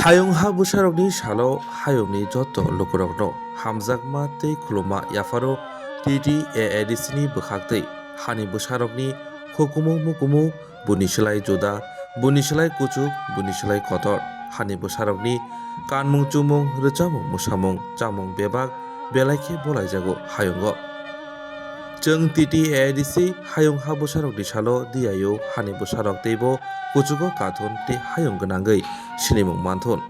Hayong ha busarokni salo hayongni joto lukurokno hamjakma tei khuluma Yapharo Ttaadc ni Bwkhktwi hani busarokni hukumu mukumu buni slai juda buni slai kuchuk buni slai kotor hani busarokni kanmung chumung rwchabung musamung chamung bebak belaikhe bolaijago hayongo. Chung Ttaadc hayong ha busarokni salo diayo hani busarok teibo kuchugo kathon tei hayong gwnangwi sinimung manthon.